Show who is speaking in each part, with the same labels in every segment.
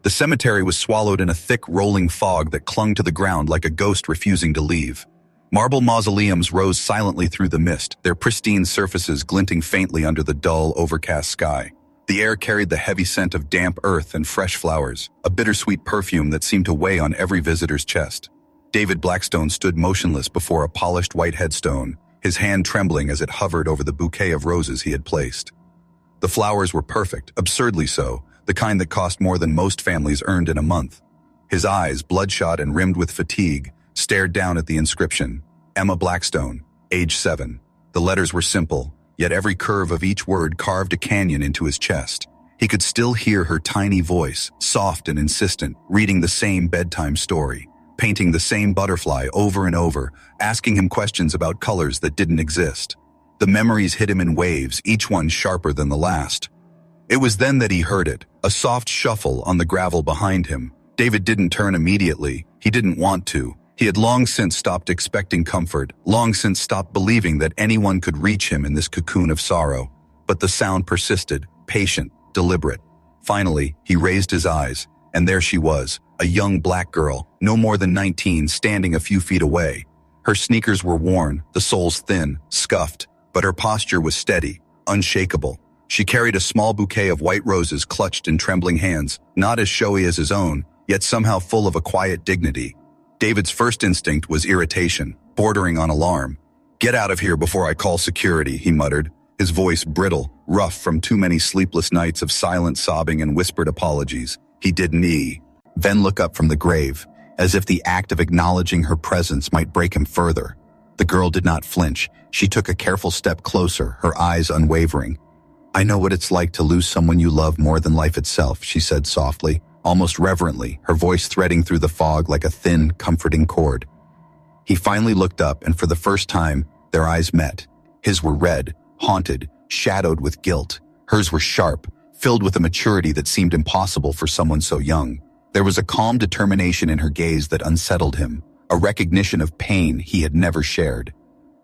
Speaker 1: The cemetery was swallowed in a thick, rolling fog that clung to the ground like a ghost refusing to leave. Marble mausoleums rose silently through the mist, their pristine surfaces glinting faintly under the dull, overcast sky. The air carried the heavy scent of damp earth and fresh flowers, a bittersweet perfume that seemed to weigh on every visitor's chest. David Blackstone stood motionless before a polished white headstone, his hand trembling as it hovered over the bouquet of roses he had placed. The flowers were perfect, absurdly so, the kind that cost more than most families earned in a month. His eyes, bloodshot and rimmed with fatigue, stared down at the inscription, Emma Blackstone, age 7. The letters were simple, yet every curve of each word carved a canyon into his chest. He could still hear her tiny voice, soft and insistent, reading the same bedtime story, painting the same butterfly over and over, asking him questions about colors that didn't exist. The memories hit him in waves, each one sharper than the last. It was then that he heard it, a soft shuffle on the gravel behind him. David didn't turn immediately. He didn't want to. He had long since stopped expecting comfort, long since stopped believing that anyone could reach him in this cocoon of sorrow. But the sound persisted, patient, deliberate. Finally, he raised his eyes, and there she was, a young black girl, no more than 19, standing a few feet away. Her sneakers were worn, the soles thin, scuffed, but her posture was steady, unshakable. She carried a small bouquet of white roses clutched in trembling hands, not as showy as his own, yet somehow full of a quiet dignity. David's first instinct was irritation, bordering on alarm. "Get out of here before I call security," he muttered, his voice brittle, rough from too many sleepless nights of silent sobbing and whispered apologies. He didn't then look up from the grave, as if the act of acknowledging her presence might break him further. The girl did not flinch. She took a careful step closer, her eyes unwavering. "I know what it's like to lose someone you love more than life itself," she said softly, almost reverently, her voice threading through the fog like a thin, comforting cord. He finally looked up, and for the first time, their eyes met. His were red, haunted, shadowed with guilt. Hers were sharp, filled with a maturity that seemed impossible for someone so young. There was a calm determination in her gaze that unsettled him, a recognition of pain he had never shared.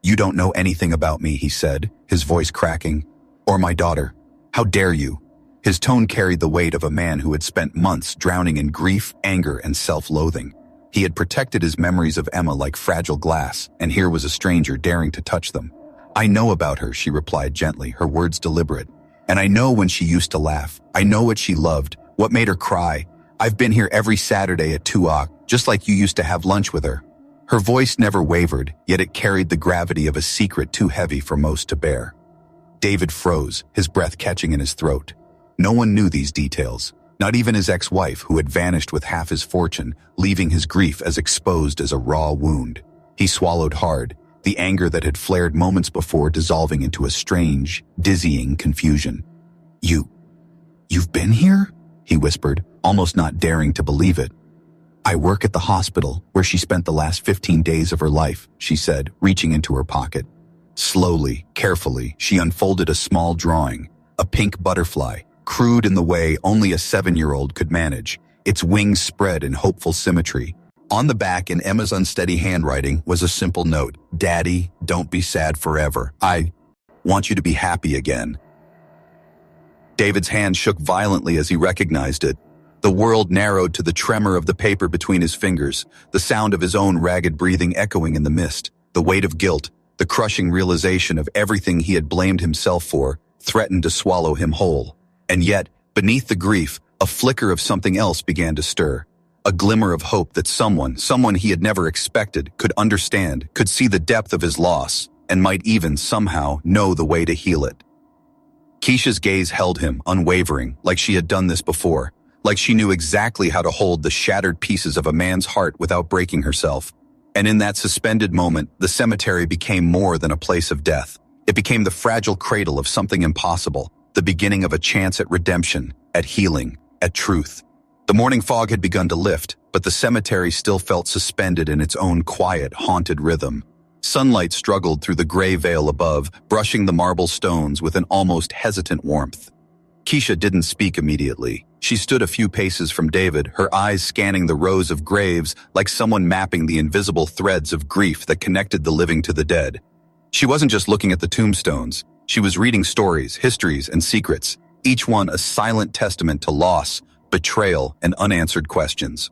Speaker 1: "You don't know anything about me," he said, his voice cracking. "Or my daughter. How dare you?" His tone carried the weight of a man who had spent months drowning in grief, anger, and self-loathing. He had protected his memories of Emma like fragile glass, and here was a stranger daring to touch them. "I know about her," she replied gently, her words deliberate. "And I know when she used to laugh. I know what she loved, what made her cry. I've been here every Saturday at 2 o'clock, just like you used to have lunch with her." Her voice never wavered, yet it carried the gravity of a secret too heavy for most to bear. David froze, his breath catching in his throat. No one knew these details, not even his ex-wife, who had vanished with half his fortune, leaving his grief as exposed as a raw wound. He swallowed hard, the anger that had flared moments before dissolving into a strange, dizzying confusion. You've been here?" he whispered, almost not daring to believe it. "I work at the hospital, where she spent the last 15 days of her life," she said, reaching into her pocket. Slowly, carefully, she unfolded a small drawing, a pink butterfly, crude in the way only a 7-year-old could manage, its wings spread in hopeful symmetry. On the back, in Emma's unsteady handwriting, was a simple note: "Daddy, don't be sad forever. I want you to be happy again." David's hand shook violently as he recognized it. The world narrowed to the tremor of the paper between his fingers, the sound of his own ragged breathing echoing in the mist. The weight of guilt, the crushing realization of everything he had blamed himself for, threatened to swallow him whole. And yet, beneath the grief, a flicker of something else began to stir. A glimmer of hope that someone he had never expected, could understand, could see the depth of his loss, and might even somehow know the way to heal it. Kesha's gaze held him, unwavering, like she had done this before, like she knew exactly how to hold the shattered pieces of a man's heart without breaking herself. And in that suspended moment, the cemetery became more than a place of death. It became the fragile cradle of something impossible, the beginning of a chance at redemption, at healing, at truth. The morning fog had begun to lift, but the cemetery still felt suspended in its own quiet, haunted rhythm. Sunlight struggled through the gray veil above, brushing the marble stones with an almost hesitant warmth. Kesha didn't speak immediately. She stood a few paces from David, her eyes scanning the rows of graves like someone mapping the invisible threads of grief that connected the living to the dead. She wasn't just looking at the tombstones. She was reading stories, histories, and secrets, each one a silent testament to loss, betrayal, and unanswered questions.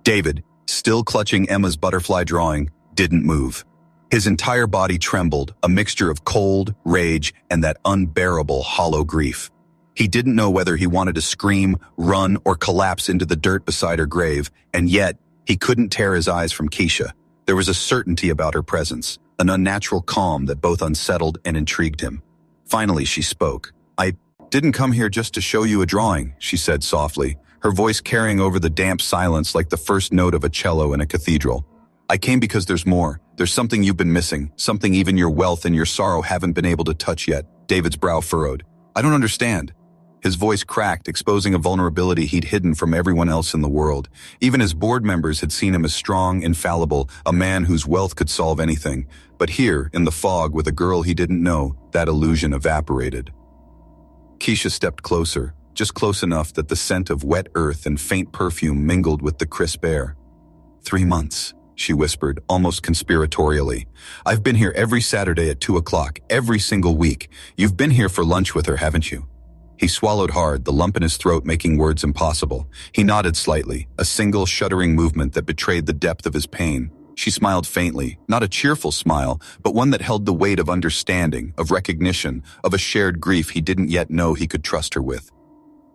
Speaker 1: David, still clutching Emma's butterfly drawing, didn't move. His entire body trembled, a mixture of cold, rage, and that unbearable, hollow grief. He didn't know whether he wanted to scream, run, or collapse into the dirt beside her grave, and yet, he couldn't tear his eyes from Kesha. There was a certainty about her presence, an unnatural calm that both unsettled and intrigued him. Finally, she spoke. "I didn't come here just to show you a drawing," she said softly, her voice carrying over the damp silence like the first note of a cello in a cathedral. "I came because there's more. There's something you've been missing, something even your wealth and your sorrow haven't been able to touch yet." David's brow furrowed. "I don't understand." His voice cracked, exposing a vulnerability he'd hidden from everyone else in the world. Even his board members had seen him as strong, infallible, a man whose wealth could solve anything. But here, in the fog, with a girl he didn't know, that illusion evaporated. Kesha stepped closer, just close enough that the scent of wet earth and faint perfume mingled with the crisp air. 3 months, she whispered, almost conspiratorially. "I've been here every Saturday at 2 o'clock, every single week. You've been here for lunch with her, haven't you?" He swallowed hard, the lump in his throat making words impossible. He nodded slightly, a single shuddering movement that betrayed the depth of his pain. She smiled faintly, not a cheerful smile, but one that held the weight of understanding, of recognition, of a shared grief he didn't yet know he could trust her with.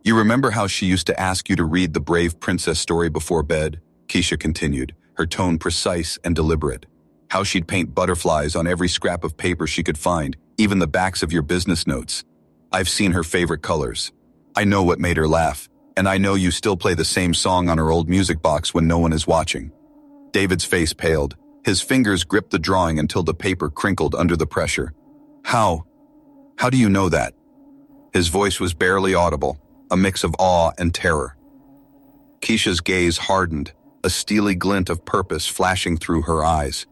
Speaker 1: "You remember how she used to ask you to read the Brave Princess story before bed?" Kesha continued, her tone precise and deliberate. "How she'd paint butterflies on every scrap of paper she could find, even the backs of your business notes. I've seen her favorite colors. I know what made her laugh, and I know you still play the same song on her old music box when no one is watching." David's face paled. His fingers gripped the drawing until the paper crinkled under the pressure. How do you know that?" His voice was barely audible, a mix of awe and terror. Kesha's gaze hardened, a steely glint of purpose flashing through her eyes.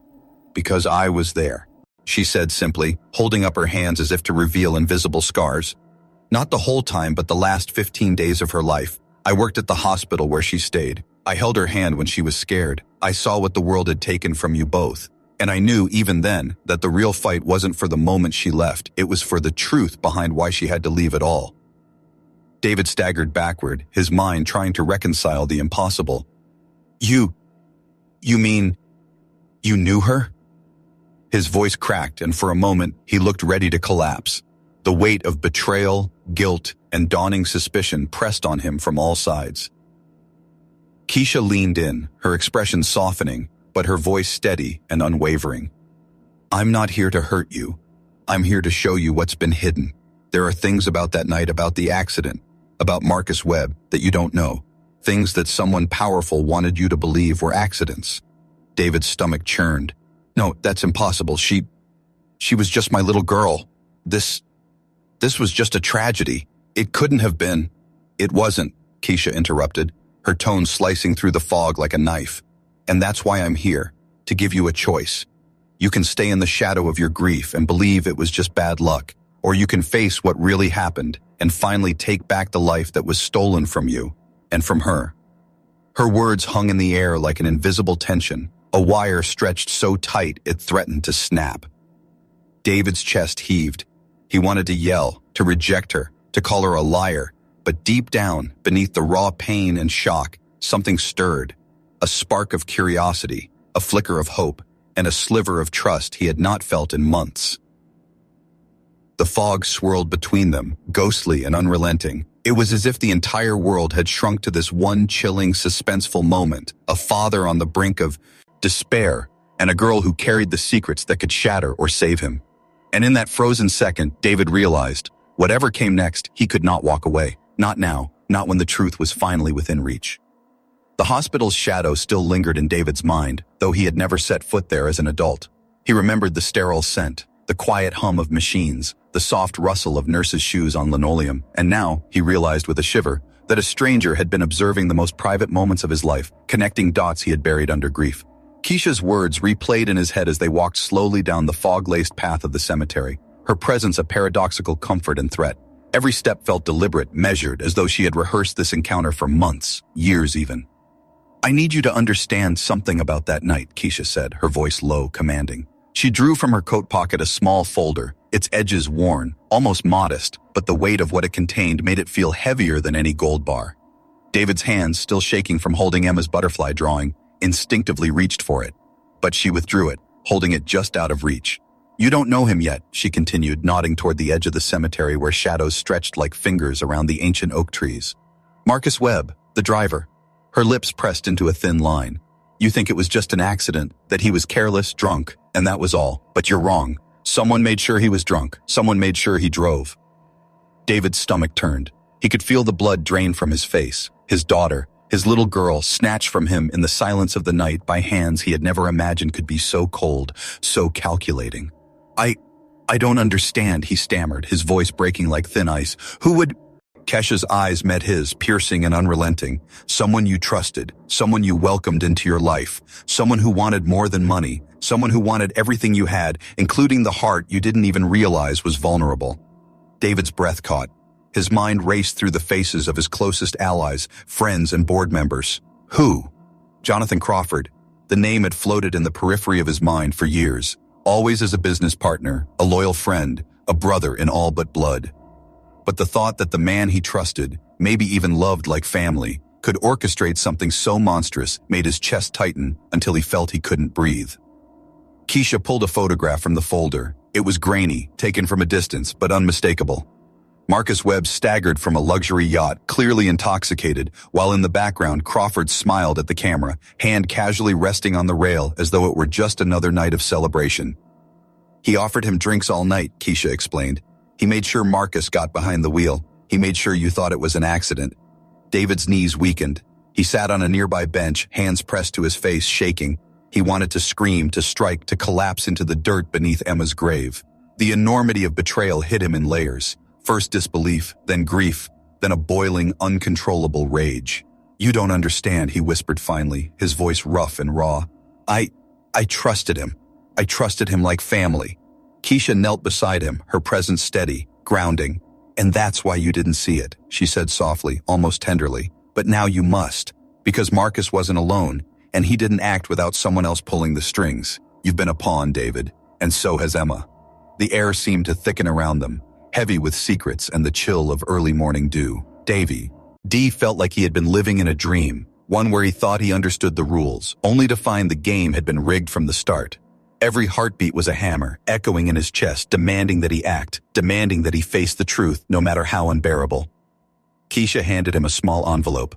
Speaker 1: "Because I was there," she said simply, holding up her hands as if to reveal invisible scars. "Not the whole time, but the last 15 days of her life. I worked at the hospital where she stayed. I held her hand when she was scared. I saw what the world had taken from you both. And I knew, even then, that the real fight wasn't for the moment she left. It was for the truth behind why she had to leave it all." David staggered backward, his mind trying to reconcile the impossible. You mean, you knew her?" His voice cracked, and for a moment, he looked ready to collapse. The weight of betrayal, guilt, and dawning suspicion pressed on him from all sides. Kesha leaned in, her expression softening, but her voice steady and unwavering. "I'm not here to hurt you. I'm here to show you what's been hidden. There are things about that night, about the accident, about Marcus Webb, that you don't know. Things that someone powerful wanted you to believe were accidents." David's stomach churned. "No, that's impossible. She was just my little girl. This was just a tragedy. It couldn't have been." "It wasn't," Kesha interrupted, her tone slicing through the fog like a knife. "And that's why I'm here, to give you a choice. You can stay in the shadow of your grief and believe it was just bad luck, or you can face what really happened and finally take back the life that was stolen from you and from her." Her words hung in the air like an invisible tension, a wire stretched so tight it threatened to snap. David's chest heaved. He wanted to yell, to reject her, to call her a liar, but deep down, beneath the raw pain and shock, something stirred. A spark of curiosity, a flicker of hope, and a sliver of trust he had not felt in months. The fog swirled between them, ghostly and unrelenting. It was as if the entire world had shrunk to this one chilling, suspenseful moment, a father on the brink of despair, and a girl who carried the secrets that could shatter or save him. And in that frozen second, David realized, whatever came next, he could not walk away. Not now, not when the truth was finally within reach. The hospital's shadow still lingered in David's mind, though he had never set foot there as an adult. He remembered the sterile scent, the quiet hum of machines, the soft rustle of nurses' shoes on linoleum, and now, he realized with a shiver, that a stranger had been observing the most private moments of his life, connecting dots he had buried under grief. Kesha's words replayed in his head as they walked slowly down the fog-laced path of the cemetery, her presence a paradoxical comfort and threat. Every step felt deliberate, measured, as though she had rehearsed this encounter for months, years even. "I need you to understand something about that night," Kesha said, her voice low, commanding. She drew from her coat pocket a small folder. its edges worn, almost modest, but the weight of what it contained made it feel heavier than any gold bar. David's hands, still shaking from holding Emma's butterfly drawing, instinctively reached for it. But she withdrew it, holding it just out of reach. "You don't know him yet," she continued, nodding toward the edge of the cemetery where shadows stretched like fingers around the ancient oak trees. "Marcus Webb, the driver." Her lips pressed into a thin line. "You think it was just an accident, that he was careless, drunk, and that was all. But you're wrong. Someone made sure he was drunk. Someone made sure he drove." David's stomach turned. He could feel the blood drain from his face. His daughter, his little girl, snatched from him in the silence of the night by hands he had never imagined could be so cold, so calculating. I don't understand," he stammered, his voice breaking like thin ice. "Who would—" Kesha's eyes met his, piercing and unrelenting. "Someone you trusted, someone you welcomed into your life, someone who wanted more than money, someone who wanted everything you had, including the heart you didn't even realize was vulnerable." David's breath caught. His mind raced through the faces of his closest allies, friends, and board members. Who? Jonathan Crawford. The name had floated in the periphery of his mind for years, always as a business partner, a loyal friend, a brother in all but blood. But the thought that the man he trusted, maybe even loved like family, could orchestrate something so monstrous made his chest tighten until he felt he couldn't breathe. Kesha pulled a photograph from the folder. It was grainy, taken from a distance, but unmistakable. Marcus Webb staggered from a luxury yacht, clearly intoxicated, while in the background Crawford smiled at the camera, hand casually resting on the rail as though it were just another night of celebration. "He offered him drinks all night," Kesha explained. "He made sure Marcus got behind the wheel. He made sure you thought it was an accident." David's knees weakened. He sat on a nearby bench, hands pressed to his face, shaking. He wanted to scream, to strike, to collapse into the dirt beneath Emma's grave. The enormity of betrayal hit him in layers. First disbelief, then grief, then a boiling, uncontrollable rage. "You don't understand," he whispered finally, his voice rough and raw. I trusted him. I trusted him like family." Kesha knelt beside him, her presence steady, grounding. "And that's why you didn't see it," she said softly, almost tenderly. "But now you must, because Marcus wasn't alone, and he didn't act without someone else pulling the strings. You've been a pawn, David, and so has Emma." The air seemed to thicken around them, heavy with secrets and the chill of early morning dew. D felt like he had been living in a dream, one where he thought he understood the rules, only to find the game had been rigged from the start. Every heartbeat was a hammer, echoing in his chest, demanding that he act, demanding that he face the truth, no matter how unbearable. Kesha handed him a small envelope.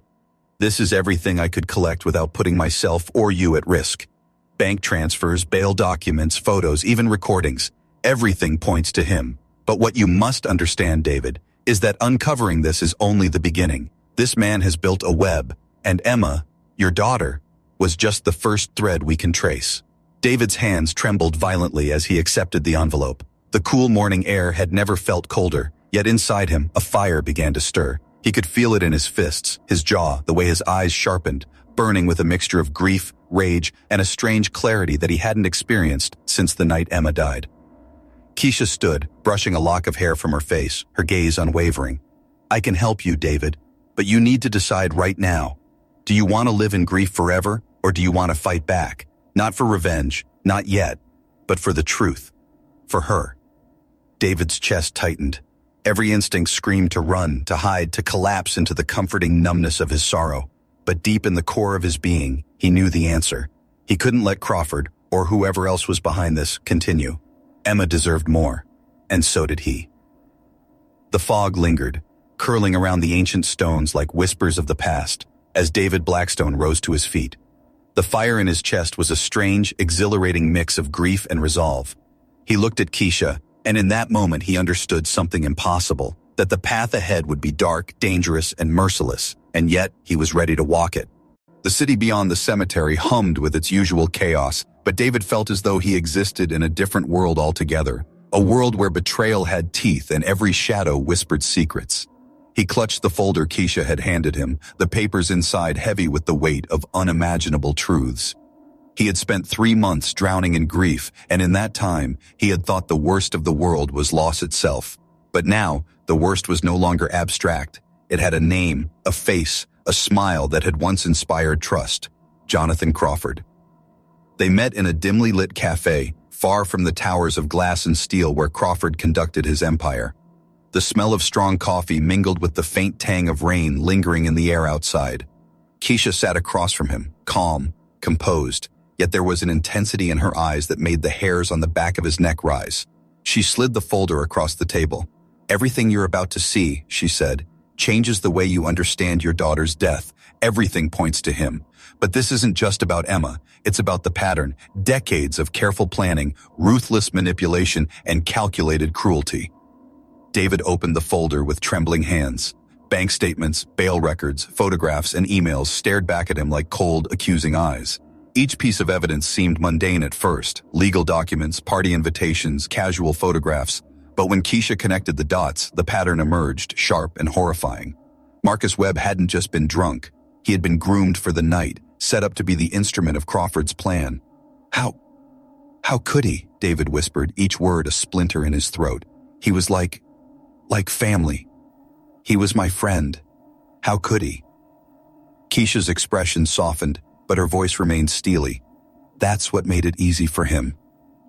Speaker 1: "This is everything I could collect without putting myself or you at risk. Bank transfers, bail documents, photos, even recordings. Everything points to him. But what you must understand, David, is that uncovering this is only the beginning. This man has built a web, and Emma, your daughter, was just the first thread we can trace." David's hands trembled violently as he accepted the envelope. The cool morning air had never felt colder, yet inside him a fire began to stir. He could feel it in his fists, his jaw, the way his eyes sharpened, burning with a mixture of grief, rage, and a strange clarity that he hadn't experienced since the night Emma died. Kesha stood, brushing a lock of hair from her face, her gaze unwavering. "I can help you, David, but you need to decide right now. Do you want to live in grief forever, or do you want to fight back? Not for revenge, not yet, but for the truth. For her." David's chest tightened. Every instinct screamed to run, to hide, to collapse into the comforting numbness of his sorrow. But deep in the core of his being, he knew the answer. He couldn't let Crawford, or whoever else was behind this, continue. Emma deserved more, and so did he. The fog lingered, curling around the ancient stones like whispers of the past, as David Blackstone rose to his feet. The fire in his chest was a strange, exhilarating mix of grief and resolve. He looked at Kesha, and in that moment he understood something impossible, that the path ahead would be dark, dangerous, and merciless, and yet he was ready to walk it. The city beyond the cemetery hummed with its usual chaos, but David felt as though he existed in a different world altogether, a world where betrayal had teeth and every shadow whispered secrets. He clutched the folder Kesha had handed him, the papers inside heavy with the weight of unimaginable truths. He had spent 3 months drowning in grief, and in that time, he had thought the worst of the world was loss itself. But now, the worst was no longer abstract. It had a name, a face, a smile that had once inspired trust. Jonathan Crawford. They met in a dimly lit cafe, far from the towers of glass and steel where Crawford conducted his empire. The smell of strong coffee mingled with the faint tang of rain lingering in the air outside. Kesha sat across from him, calm, composed, yet there was an intensity in her eyes that made the hairs on the back of his neck rise. She slid the folder across the table. "Everything you're about to see," she said, "changes the way you understand your daughter's death. Everything points to him. But this isn't just about Emma. It's about the pattern, decades of careful planning, ruthless manipulation, and calculated cruelty." David opened the folder with trembling hands. Bank statements, bail records, photographs, and emails stared back at him like cold, accusing eyes. Each piece of evidence seemed mundane at first: legal documents, party invitations, casual photographs. But when Kesha connected the dots, the pattern emerged, sharp and horrifying. Marcus Webb hadn't just been drunk. He had been groomed for the night, set up to be the instrument of Crawford's plan. How could he? David whispered, each word a splinter in his throat. He was like family. He was my friend. How could he? Kesha's expression softened, but her voice remained steely. That's what made it easy for him.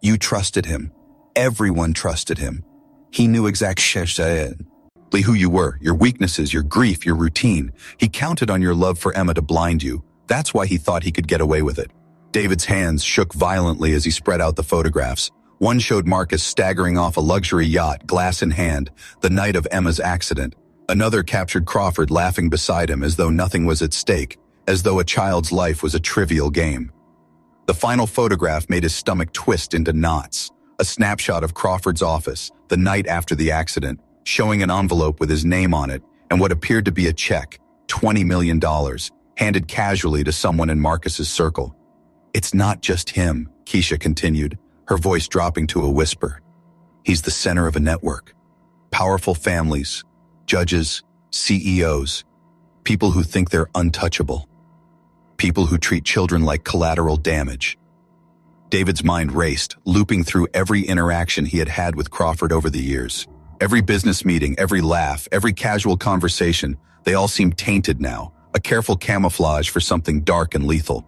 Speaker 1: You trusted him. Everyone trusted him. He knew exactly who you were, your weaknesses, your grief, your routine. He counted on your love for Emma to blind you. That's why he thought he could get away with it. David's hands shook violently as he spread out the photographs. One showed Marcus staggering off a luxury yacht, glass in hand, the night of Emma's accident. Another captured Crawford laughing beside him as though nothing was at stake, as though a child's life was a trivial game. The final photograph made his stomach twist into knots. A snapshot of Crawford's office, the night after the accident, showing an envelope with his name on it and what appeared to be a check, $20 million, handed casually to someone in Marcus's circle. It's not just him, Kesha continued, her voice dropping to a whisper. He's the center of a network. Powerful families, judges, CEOs, people who think they're untouchable. People who treat children like collateral damage. David's mind raced, looping through every interaction he had had with Crawford over the years. Every business meeting, every laugh, every casual conversation, they all seemed tainted now, a careful camouflage for something dark and lethal.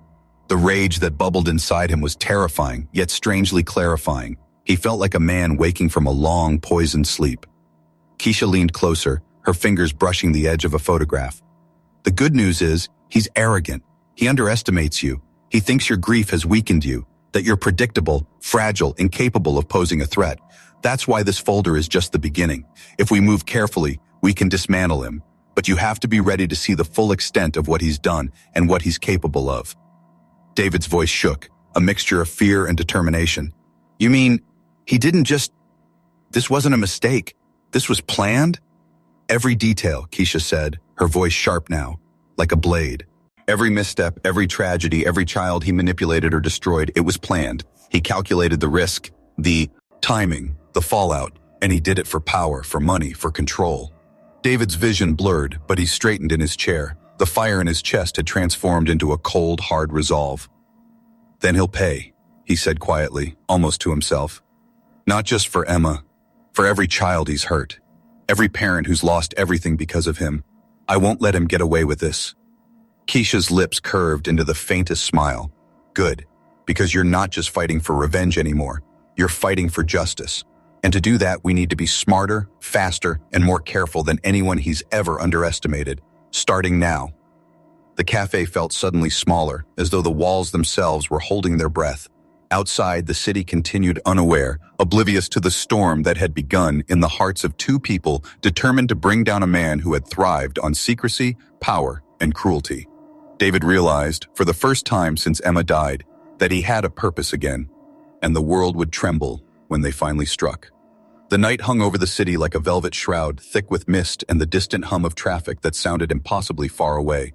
Speaker 1: The rage that bubbled inside him was terrifying, yet strangely clarifying. He felt like a man waking from a long, poisoned sleep. Kesha leaned closer, her fingers brushing the edge of a photograph. The good news is, he's arrogant. He underestimates you. He thinks your grief has weakened you, that you're predictable, fragile, incapable of posing a threat. That's why this folder is just the beginning. If we move carefully, we can dismantle him. But you have to be ready to see the full extent of what he's done and what he's capable of. David's voice shook, a mixture of fear and determination. You mean, he didn't just... This wasn't a mistake. This was planned? Every detail, Kesha said, her voice sharp now, like a blade. Every misstep, every tragedy, every child he manipulated or destroyed, it was planned. He calculated the risk, the timing, the fallout, and he did it for power, for money, for control. David's vision blurred, but he straightened in his chair. The fire in his chest had transformed into a cold, hard resolve. Then he'll pay, he said quietly, almost to himself. Not just for Emma, for every child he's hurt, every parent who's lost everything because of him. I won't let him get away with this. Kesha's lips curved into the faintest smile. Good, because you're not just fighting for revenge anymore. You're fighting for justice. And to do that, we need to be smarter, faster, and more careful than anyone he's ever underestimated. Starting now. The cafe felt suddenly smaller, as though the walls themselves were holding their breath. Outside, the city continued unaware, oblivious to the storm that had begun in the hearts of two people determined to bring down a man who had thrived on secrecy, power, and cruelty. David realized, for the first time since Emma died, that he had a purpose again, and the world would tremble when they finally struck. The night hung over the city like a velvet shroud, thick with mist and the distant hum of traffic that sounded impossibly far away.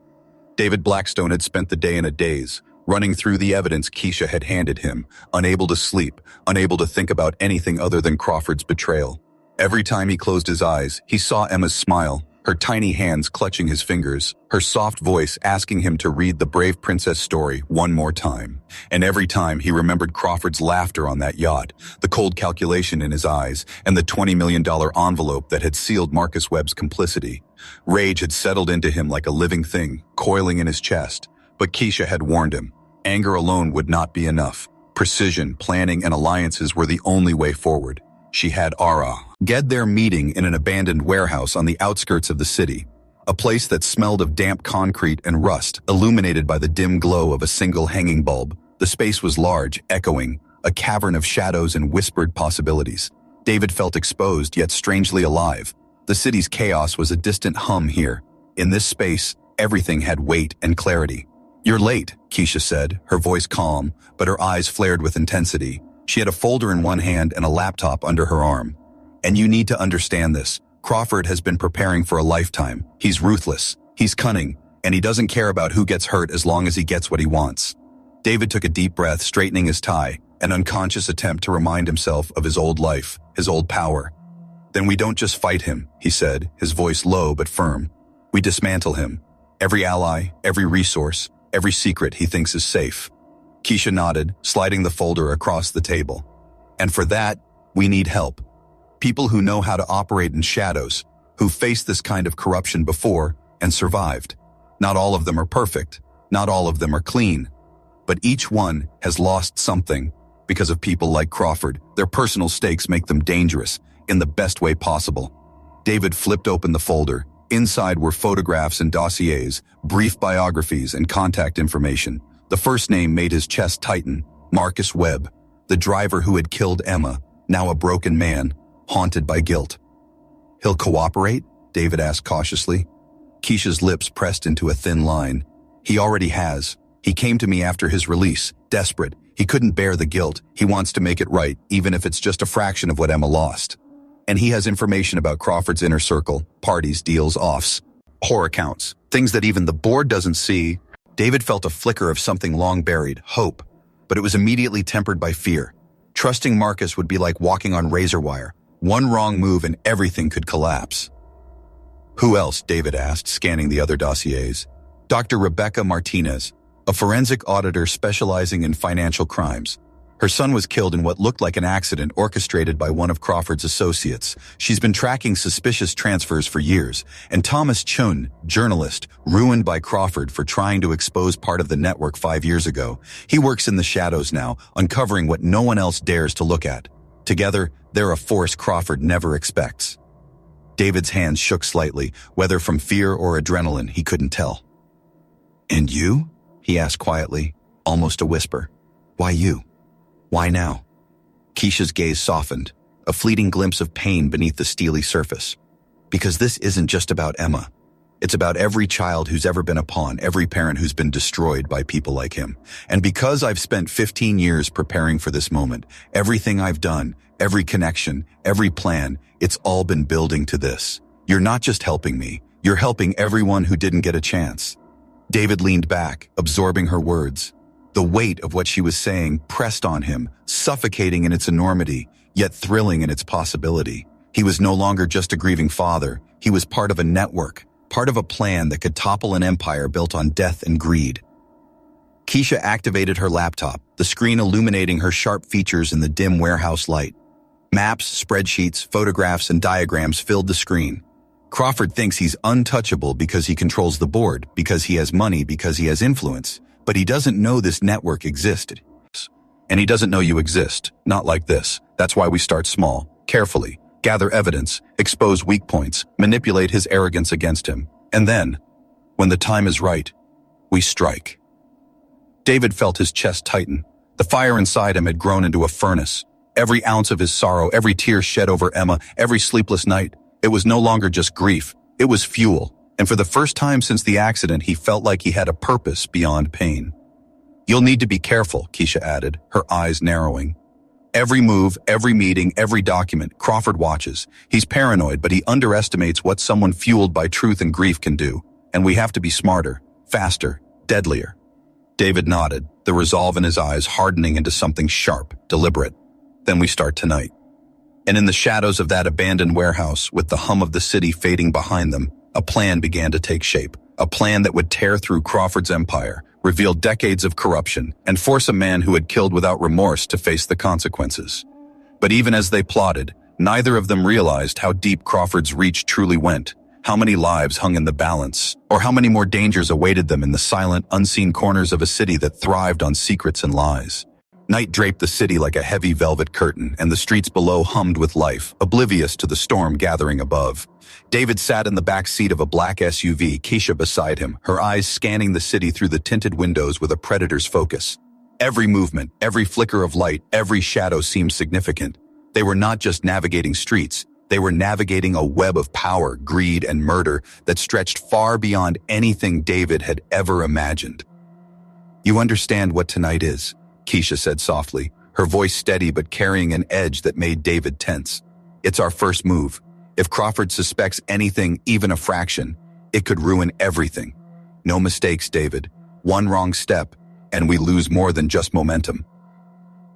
Speaker 1: David Blackstone had spent the day in a daze, running through the evidence Kesha had handed him, unable to sleep, unable to think about anything other than Crawford's betrayal. Every time he closed his eyes, he saw Emma's smile, her tiny hands clutching his fingers, her soft voice asking him to read the brave princess story one more time. And every time he remembered Crawford's laughter on that yacht, the cold calculation in his eyes, and the $20 million envelope that had sealed Marcus Webb's complicity. Rage had settled into him like a living thing, coiling in his chest. But Kesha had warned him. Anger alone would not be enough. Precision, planning, and alliances were the only way forward. She had Ara. Get their meeting in an abandoned warehouse on the outskirts of the city, a place that smelled of damp concrete and rust, illuminated by the dim glow of a single hanging bulb. The space was large, echoing, a cavern of shadows and whispered possibilities. David felt exposed, yet strangely alive. The city's chaos was a distant hum here. In this space, everything had weight and clarity. "You're late," Kesha said, her voice calm, but her eyes flared with intensity. She had a folder in one hand and a laptop under her arm. "And you need to understand this. Crawford has been preparing for a lifetime. He's ruthless, he's cunning, and he doesn't care about who gets hurt as long as he gets what he wants." David took a deep breath, straightening his tie, an unconscious attempt to remind himself of his old life, his old power. "Then we don't just fight him," he said, his voice low but firm. "We dismantle him. Every ally, every resource, every secret he thinks is safe." Kesha nodded, sliding the folder across the table. "And for that, we need help. People who know how to operate in shadows, who faced this kind of corruption before and survived. Not all of them are perfect. Not all of them are clean. But each one has lost something because of people like Crawford. Their personal stakes make them dangerous in the best way possible." David flipped open the folder. Inside were photographs and dossiers, brief biographies and contact information. The first name made his chest tighten: Marcus Webb, the driver who had killed Emma, now a broken man, haunted by guilt. "He'll cooperate?" David asked cautiously. Kesha's lips pressed into a thin line. "He already has. He came to me after his release, desperate. He couldn't bear the guilt. He wants to make it right, even if it's just a fraction of what Emma lost. And he has information about Crawford's inner circle, parties, deals, offs, whore accounts, things that even the board doesn't see." David felt a flicker of something long buried, hope, but it was immediately tempered by fear. Trusting Marcus would be like walking on razor wire. One wrong move and everything could collapse. "Who else?" David asked, scanning the other dossiers. "Dr. Rebecca Martinez, a forensic auditor specializing in financial crimes. Her son was killed in what looked like an accident orchestrated by one of Crawford's associates. She's been tracking suspicious transfers for years. And Thomas Chun, journalist, ruined by Crawford for trying to expose part of the network 5 years ago. He works in the shadows now, uncovering what no one else dares to look at. Together, they're a force Crawford never expects." David's hands shook slightly, whether from fear or adrenaline, he couldn't tell. "And you?" he asked quietly, almost a whisper. "Why you? Why now?" Kesha's gaze softened, a fleeting glimpse of pain beneath the steely surface. "Because this isn't just about Emma. It's about every child who's ever been a pawn, every parent who's been destroyed by people like him. And because I've spent 15 years preparing for this moment, everything I've done, every connection, every plan, it's all been building to this. You're not just helping me, you're helping everyone who didn't get a chance." David leaned back, absorbing her words. The weight of what she was saying pressed on him, suffocating in its enormity, yet thrilling in its possibility. He was no longer just a grieving father. He was part of a network, part of a plan that could topple an empire built on death and greed. Kesha activated her laptop, the screen illuminating her sharp features in the dim warehouse light. Maps, spreadsheets, photographs, and diagrams filled the screen. Crawford thinks he's untouchable because he controls the board, because he has money, because he has influence. But he doesn't know this network existed. And he doesn't know you exist, not like this. That's why we start small, carefully, gather evidence, expose weak points, manipulate his arrogance against him. And then, when the time is right, we strike. David felt his chest tighten. The fire inside him had grown into a furnace. Every ounce of his sorrow, every tear shed over Emma, every sleepless night, it was no longer just grief. It was fuel. And for the first time since the accident, he felt like he had a purpose beyond pain. "You'll need to be careful," Kesha added, her eyes narrowing. "Every move, every meeting, every document, Crawford watches. He's paranoid, but he underestimates what someone fueled by truth and grief can do. And we have to be smarter, faster, deadlier." David nodded, the resolve in his eyes hardening into something sharp, deliberate. "Then we start tonight." And in the shadows of that abandoned warehouse, with the hum of the city fading behind them, a plan began to take shape, a plan that would tear through Crawford's empire, reveal decades of corruption, and force a man who had killed without remorse to face the consequences. But even as they plotted, neither of them realized how deep Crawford's reach truly went, how many lives hung in the balance, or how many more dangers awaited them in the silent, unseen corners of a city that thrived on secrets and lies. Night draped the city like a heavy velvet curtain, and the streets below hummed with life, oblivious to the storm gathering above. David sat in the back seat of a black SUV, Kesha beside him, her eyes scanning the city through the tinted windows with a predator's focus. Every movement, every flicker of light, every shadow seemed significant. They were not just navigating streets, they were navigating a web of power, greed, and murder that stretched far beyond anything David had ever imagined. "You understand what tonight is," Kesha said softly, her voice steady but carrying an edge that made David tense. "It's our first move. If Crawford suspects anything, even a fraction, it could ruin everything. No mistakes, David. One wrong step, and we lose more than just momentum."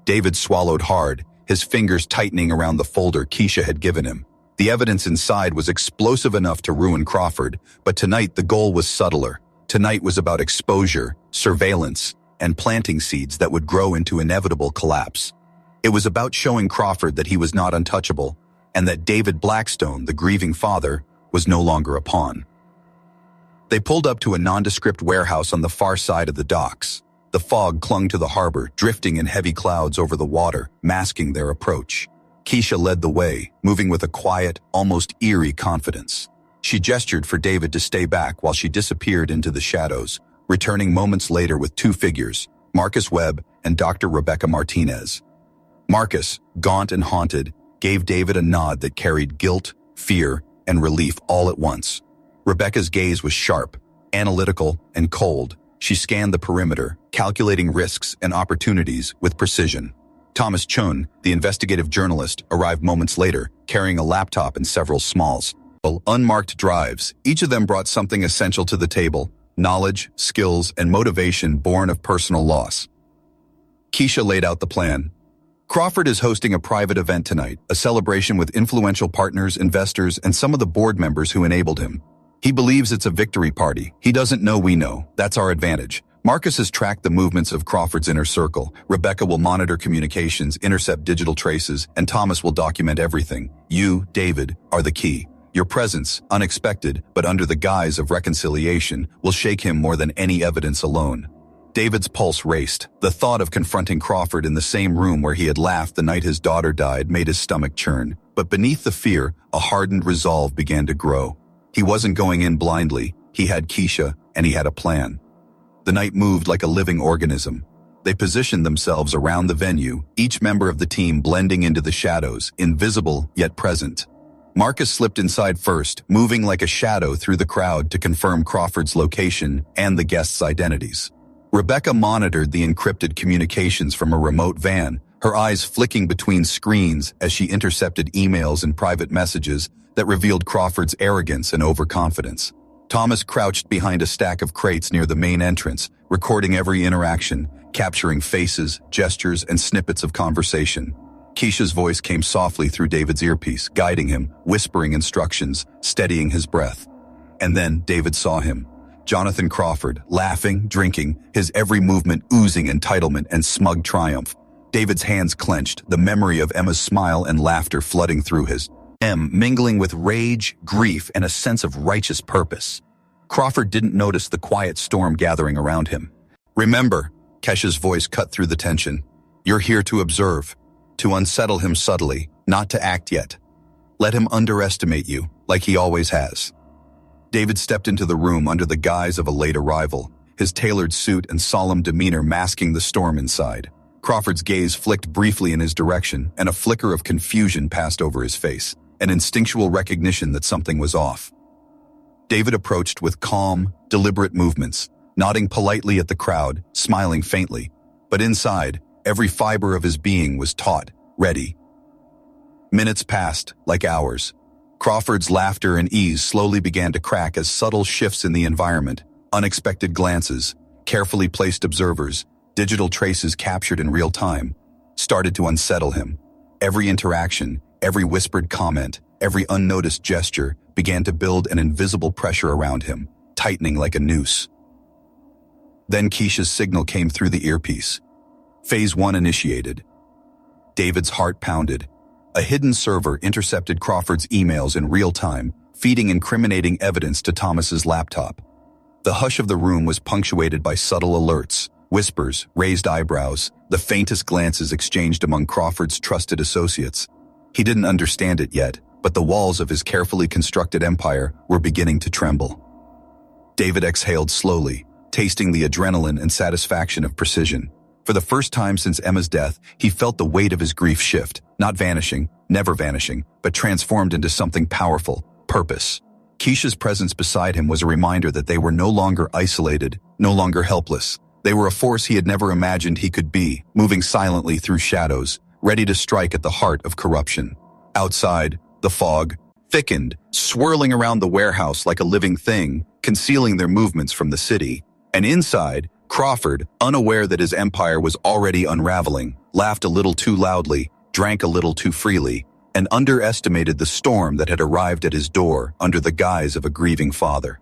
Speaker 1: David swallowed hard, his fingers tightening around the folder Kesha had given him. The evidence inside was explosive enough to ruin Crawford, but tonight the goal was subtler. Tonight was about exposure, surveillance, and planting seeds that would grow into inevitable collapse. It was about showing Crawford that he was not untouchable, and that David Blackstone, the grieving father, was no longer a pawn. They pulled up to a nondescript warehouse on the far side of the docks. The fog clung to the harbor, drifting in heavy clouds over the water, masking their approach. Kesha led the way, moving with a quiet, almost eerie confidence. She gestured for David to stay back while she disappeared into the shadows, returning moments later with two figures, Marcus Webb and Dr. Rebecca Martinez. Marcus, gaunt and haunted, gave David a nod that carried guilt, fear, and relief all at once. Rebecca's gaze was sharp, analytical, and cold. She scanned the perimeter, calculating risks and opportunities with precision. Thomas Chun, the investigative journalist, arrived moments later, carrying a laptop and several smalls, unmarked drives. Each of them brought something essential to the table: knowledge, skills, and motivation born of personal loss. Kesha laid out the plan. Crawford is hosting a private event tonight, a celebration with influential partners, investors, and some of the board members who enabled him. He believes it's a victory party. He doesn't know we know. That's our advantage. Marcus has tracked the movements of Crawford's inner circle. Rebecca will monitor communications, intercept digital traces, and Thomas will document everything. You, David, are the key. Your presence, unexpected, but under the guise of reconciliation, will shake him more than any evidence alone. David's pulse raced. The thought of confronting Crawford in the same room where he had laughed the night his daughter died made his stomach churn. But beneath the fear, a hardened resolve began to grow. He wasn't going in blindly. He had Kesha, and he had a plan. The night moved like a living organism. They positioned themselves around the venue, each member of the team blending into the shadows, invisible yet present. Marcus slipped inside first, moving like a shadow through the crowd to confirm Crawford's location and the guests' identities. Rebecca monitored the encrypted communications from a remote van, her eyes flicking between screens as she intercepted emails and private messages that revealed Crawford's arrogance and overconfidence. Thomas crouched behind a stack of crates near the main entrance, recording every interaction, capturing faces, gestures, and snippets of conversation. Kesha's voice came softly through David's earpiece, guiding him, whispering instructions, steadying his breath. And then David saw him. Jonathan Crawford, laughing, drinking, his every movement oozing entitlement and smug triumph. David's hands clenched, the memory of Emma's smile and laughter flooding through his mingling with rage, grief, and a sense of righteous purpose. Crawford didn't notice the quiet storm gathering around him. "Remember," Kesha's voice cut through the tension, "you're here to observe, to unsettle him subtly, not to act yet. Let him underestimate you, like he always has." David stepped into the room under the guise of a late arrival, his tailored suit and solemn demeanor masking the storm inside. Crawford's gaze flicked briefly in his direction, and a flicker of confusion passed over his face, an instinctual recognition that something was off. David approached with calm, deliberate movements, nodding politely at the crowd, smiling faintly. But inside, every fiber of his being was taut, ready. Minutes passed, like hours. Crawford's laughter and ease slowly began to crack as subtle shifts in the environment, unexpected glances, carefully placed observers, digital traces captured in real time, started to unsettle him. Every interaction, every whispered comment, every unnoticed gesture began to build an invisible pressure around him, tightening like a noose. Then Kesha's signal came through the earpiece. Phase 1 initiated. David's heart pounded. A hidden server intercepted Crawford's emails in real time, feeding incriminating evidence to Thomas's laptop. The hush of the room was punctuated by subtle alerts. Whispers, raised eyebrows, the faintest glances exchanged among Crawford's trusted associates. He didn't understand it yet, but the walls of his carefully constructed empire were beginning to tremble. David exhaled slowly, tasting the adrenaline and satisfaction of precision. For the first time since Emma's death, he felt the weight of his grief shift, not vanishing, never vanishing, but transformed into something powerful, purpose. Kesha's presence beside him was a reminder that they were no longer isolated, no longer helpless. They were a force he had never imagined he could be, moving silently through shadows, ready to strike at the heart of corruption. Outside, the fog thickened, swirling around the warehouse like a living thing, concealing their movements from the city. And inside, Crawford, unaware that his empire was already unraveling, laughed a little too loudly, drank a little too freely, and underestimated the storm that had arrived at his door under the guise of a grieving father.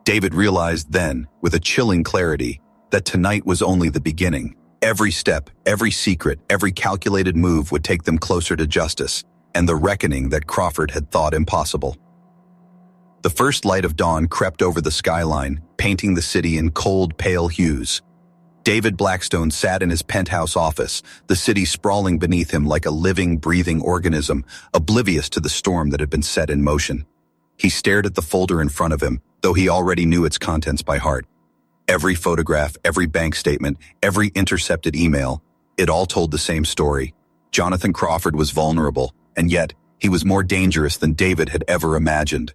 Speaker 1: David realized then, with a chilling clarity, that tonight was only the beginning. Every step, every secret, every calculated move would take them closer to justice, and the reckoning that Crawford had thought impossible. The first light of dawn crept over the skyline, painting the city in cold, pale hues. David Blackstone sat in his penthouse office, the city sprawling beneath him like a living, breathing organism, oblivious to the storm that had been set in motion. He stared at the folder in front of him, though he already knew its contents by heart. Every photograph, every bank statement, every intercepted email, it all told the same story. Jonathan Crawford was vulnerable, and yet he was more dangerous than David had ever imagined.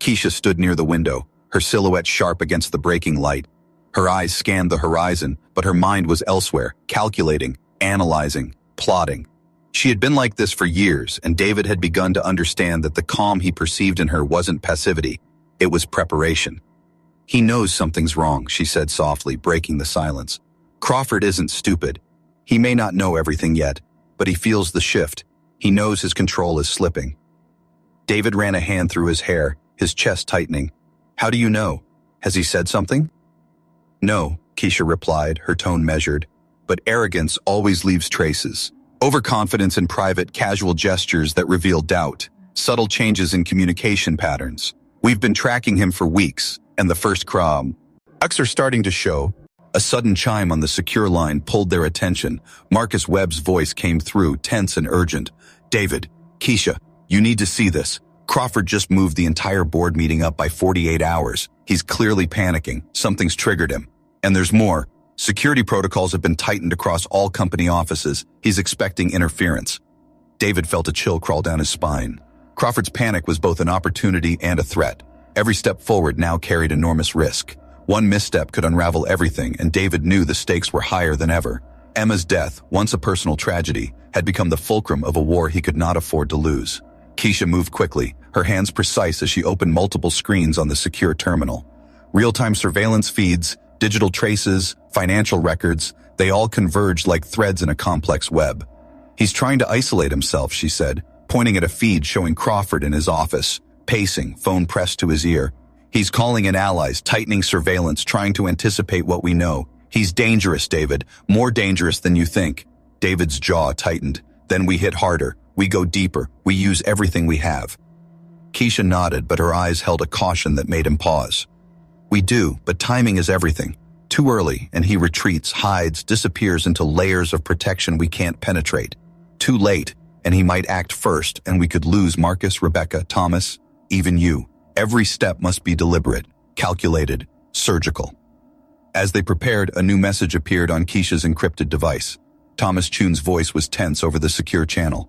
Speaker 1: Kesha stood near the window, her silhouette sharp against the breaking light. Her eyes scanned the horizon, but her mind was elsewhere, calculating, analyzing, plotting. She had been like this for years, and David had begun to understand that the calm he perceived in her wasn't passivity, it was preparation. "He knows something's wrong," she said softly, breaking the silence. "Crawford isn't stupid. He may not know everything yet, but he feels the shift. He knows his control is slipping." David ran a hand through his hair, his chest tightening. "How do you know? Has he said something?" "No," Kesha replied, her tone measured. "But arrogance always leaves traces. Overconfidence in private, casual gestures that reveal doubt. Subtle changes in communication patterns. We've been tracking him for weeks, and the first cracks are starting to show." A sudden chime on the secure line pulled their attention. Marcus Webb's voice came through, tense and urgent. "David, Kesha, you need to see this. Crawford just moved the entire board meeting up by 48 hours. He's clearly panicking. Something's triggered him. And there's more. Security protocols have been tightened across all company offices. He's expecting interference." David felt a chill crawl down his spine. Crawford's panic was both an opportunity and a threat. Every step forward now carried enormous risk. One misstep could unravel everything, and David knew the stakes were higher than ever. Emma's death, once a personal tragedy, had become the fulcrum of a war he could not afford to lose. Kesha moved quickly, her hands precise as she opened multiple screens on the secure terminal. Real-time surveillance feeds, digital traces, financial records, they all converged like threads in a complex web. "He's trying to isolate himself," she said, pointing at a feed showing Crawford in his office, pacing, phone pressed to his ear. "He's calling in allies, tightening surveillance, trying to anticipate what we know. He's dangerous, David, more dangerous than you think." David's jaw tightened. "Then we hit harder. We go deeper. We use everything we have." Kesha nodded, but her eyes held a caution that made him pause. "We do, but timing is everything. Too early, and he retreats, hides, disappears into layers of protection we can't penetrate. Too late, and he might act first, and we could lose Marcus, Rebecca, Thomas, even you. Every step must be deliberate, calculated, surgical." As they prepared, a new message appeared on Kesha's encrypted device. Thomas Chune's voice was tense over the secure channel.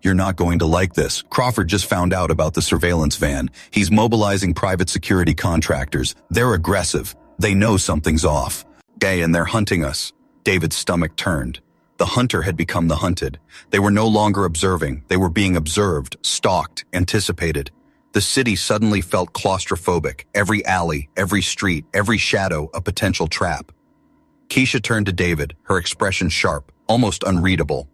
Speaker 1: "You're not going to like this. Crawford just found out about the surveillance van. He's mobilizing private security contractors. They're aggressive. They know something's off. And they're hunting us." David's stomach turned. The hunter had become the hunted. They were no longer observing. They were being observed, stalked, anticipated. The city suddenly felt claustrophobic. Every alley, every street, every shadow, a potential trap. Kesha turned to David, her expression sharp, almost unreadable.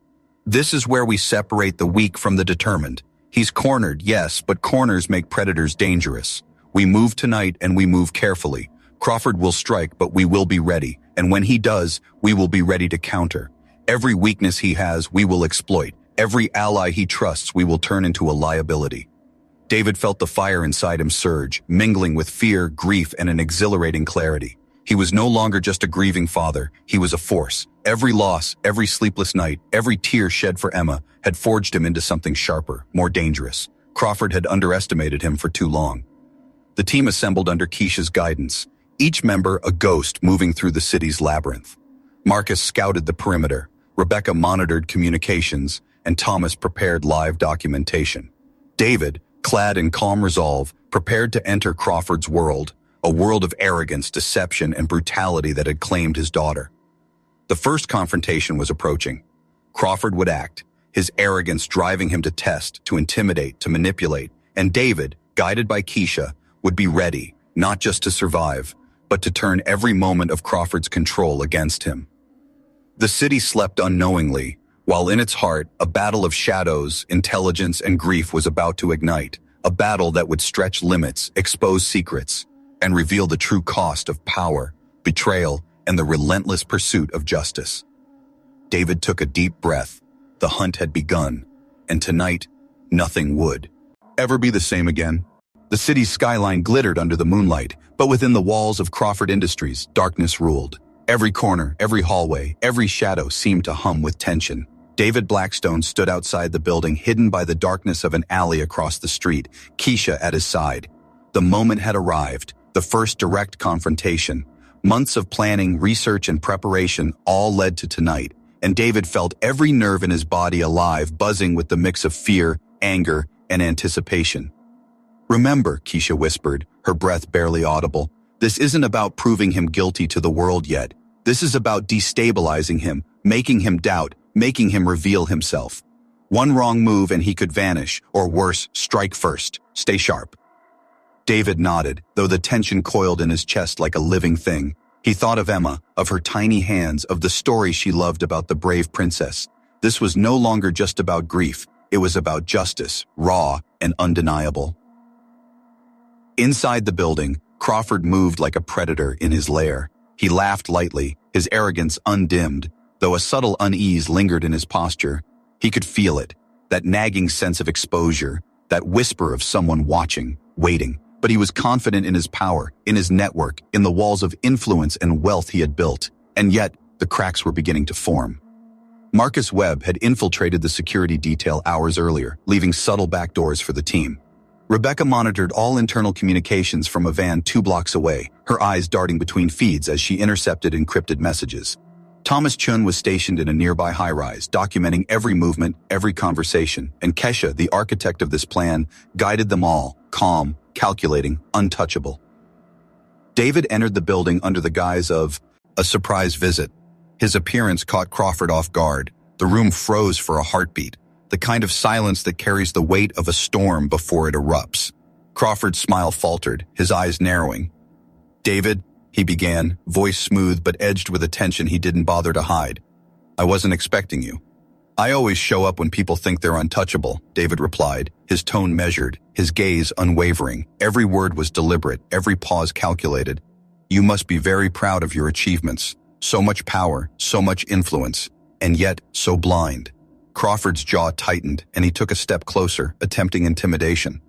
Speaker 1: "This is where we separate the weak from the determined. He's cornered, yes, but corners make predators dangerous. We move tonight and we move carefully. Crawford will strike, but we will be ready. And when he does, we will be ready to counter. Every weakness he has, we will exploit. Every ally he trusts, we will turn into a liability." David felt the fire inside him surge, mingling with fear, grief, and an exhilarating clarity. He was no longer just a grieving father, he was a force. Every loss, every sleepless night, every tear shed for Emma had forged him into something sharper, more dangerous. Crawford had underestimated him for too long. The team assembled under Kesha's guidance, each member a ghost moving through the city's labyrinth. Marcus scouted the perimeter, Rebecca monitored communications, and Thomas prepared live documentation. David, clad in calm resolve, prepared to enter Crawford's world, a world of arrogance, deception, and brutality that had claimed his daughter. The first confrontation was approaching. Crawford would act, his arrogance driving him to test, to intimidate, to manipulate, and David, guided by Kesha, would be ready, not just to survive, but to turn every moment of Crawford's control against him. The city slept unknowingly, while in its heart, a battle of shadows, intelligence, and grief was about to ignite, a battle that would stretch limits, expose secrets, and reveal the true cost of power, betrayal, and the relentless pursuit of justice. David took a deep breath. The hunt had begun, and tonight, nothing would ever be the same again. The city's skyline glittered under the moonlight, but within the walls of Crawford Industries, darkness ruled. Every corner, every hallway, every shadow seemed to hum with tension. David Blackstone stood outside the building, hidden by the darkness of an alley across the street, Kesha at his side. The moment had arrived, the first direct confrontation. Months of planning, research, and preparation all led to tonight, and David felt every nerve in his body alive, buzzing with the mix of fear, anger, and anticipation. "Remember," Kesha whispered, her breath barely audible, "this isn't about proving him guilty to the world yet. This is about destabilizing him, making him doubt, making him reveal himself. One wrong move and he could vanish, or worse, strike first. Stay sharp." David nodded, though the tension coiled in his chest like a living thing. He thought of Emma, of her tiny hands, of the story she loved about the brave princess. This was no longer just about grief. It was about justice, raw and undeniable. Inside the building, Crawford moved like a predator in his lair. He laughed lightly, his arrogance undimmed, though a subtle unease lingered in his posture. He could feel it, that nagging sense of exposure, that whisper of someone watching, waiting. But he was confident in his power, in his network, in the walls of influence and wealth he had built. And yet, the cracks were beginning to form. Marcus Webb had infiltrated the security detail hours earlier, leaving subtle backdoors for the team. Rebecca monitored all internal communications from a van 2 blocks away, her eyes darting between feeds as she intercepted encrypted messages. Thomas Chun was stationed in a nearby high-rise, documenting every movement, every conversation, and Kesha, the architect of this plan, guided them all, calm, calculating, untouchable. David entered the building under the guise of a surprise visit. His appearance caught Crawford off guard. The room froze for a heartbeat, the kind of silence that carries the weight of a storm before it erupts. Crawford's smile faltered, his eyes narrowing. "David," he began, voice smooth but edged with a tension he didn't bother to hide. "I wasn't expecting you." "I always show up when people think they're untouchable," David replied, his tone measured, his gaze unwavering. Every word was deliberate, every pause calculated. "You must be very proud of your achievements. So much power, so much influence, and yet so blind." Crawford's jaw tightened, and he took a step closer, attempting intimidation.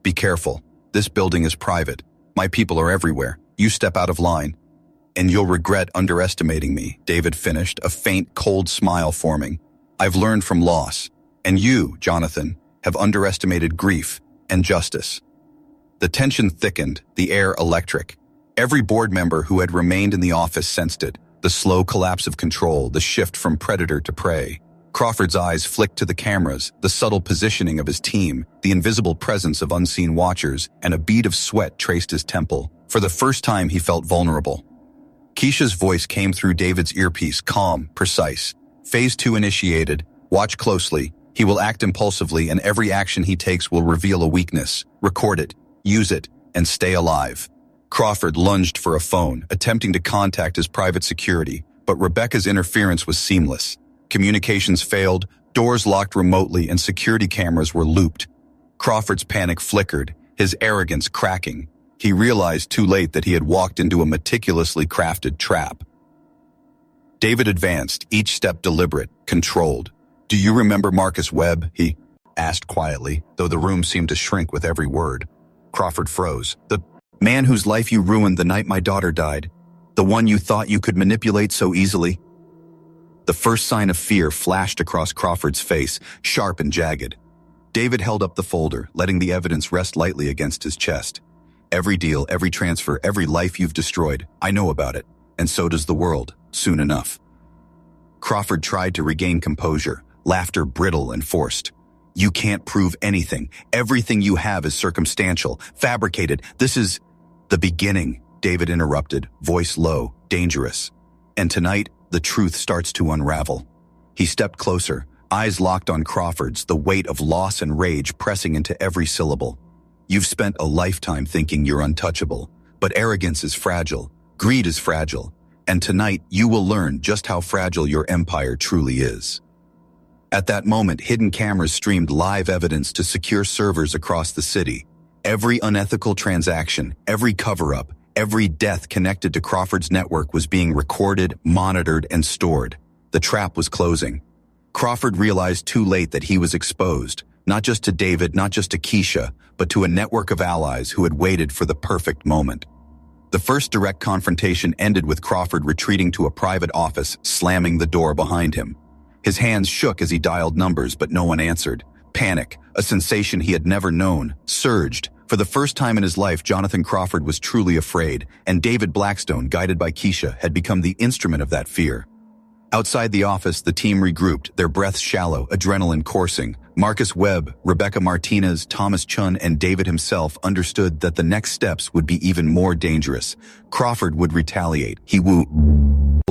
Speaker 1: "Be careful. This building is private. My people are everywhere. You step out of line, and you'll regret underestimating me," David finished, a faint, cold smile forming. "I've learned from loss, and you, Jonathan, have underestimated grief and justice." The tension thickened, the air electric. Every board member who had remained in the office sensed it, the slow collapse of control, the shift from predator to prey. Crawford's eyes flicked to the cameras, the subtle positioning of his team, the invisible presence of unseen watchers, and a bead of sweat traced his temple. For the first time, he felt vulnerable. Kesha's voice came through David's earpiece, calm, precise. "Phase 2 initiated. Watch closely. He will act impulsively, and every action he takes will reveal a weakness. Record it, use it, and stay alive." Crawford lunged for a phone, attempting to contact his private security, but Rebecca's interference was seamless. Communications failed, doors locked remotely, and security cameras were looped. Crawford's panic flickered, his arrogance cracking. He realized too late that he had walked into a meticulously crafted trap. David advanced, each step deliberate, controlled. "Do you remember Marcus Webb?" he asked quietly, though the room seemed to shrink with every word. Crawford froze. "The man whose life you ruined the night my daughter died." The one you thought you could manipulate so easily? The first sign of fear flashed across Crawford's face, sharp and jagged. David held up the folder, letting the evidence rest lightly against his chest. Every deal, every transfer, every life you've destroyed, I know about it. And so does the world, soon enough. Crawford tried to regain composure, laughter brittle and forced. You can't prove anything. Everything you have is circumstantial, fabricated. This is the beginning, David interrupted, voice low, dangerous. And tonight, the truth starts to unravel. He stepped closer, eyes locked on Crawford's, the weight of loss and rage pressing into every syllable. You've spent a lifetime thinking you're untouchable, but arrogance is fragile, greed is fragile, and tonight you will learn just how fragile your empire truly is. At that moment, hidden cameras streamed live evidence to secure servers across the city. Every unethical transaction, every cover-up, every death connected to Crawford's network was being recorded, monitored, and stored. The trap was closing. Crawford realized too late that he was exposed, not just to David, not just to Kesha, but to a network of allies who had waited for the perfect moment. The first direct confrontation ended with Crawford retreating to a private office, slamming the door behind him. His hands shook as he dialed numbers, but no one answered. Panic, a sensation he had never known, surged. For the first time in his life, Jonathan Crawford was truly afraid, and David Blackstone, guided by Kesha, had become the instrument of that fear. Outside the office, the team regrouped, their breaths shallow, adrenaline coursing. Marcus Webb, Rebecca Martinez, Thomas Chun, and David himself understood that the next steps would be even more dangerous. Crawford would retaliate. He would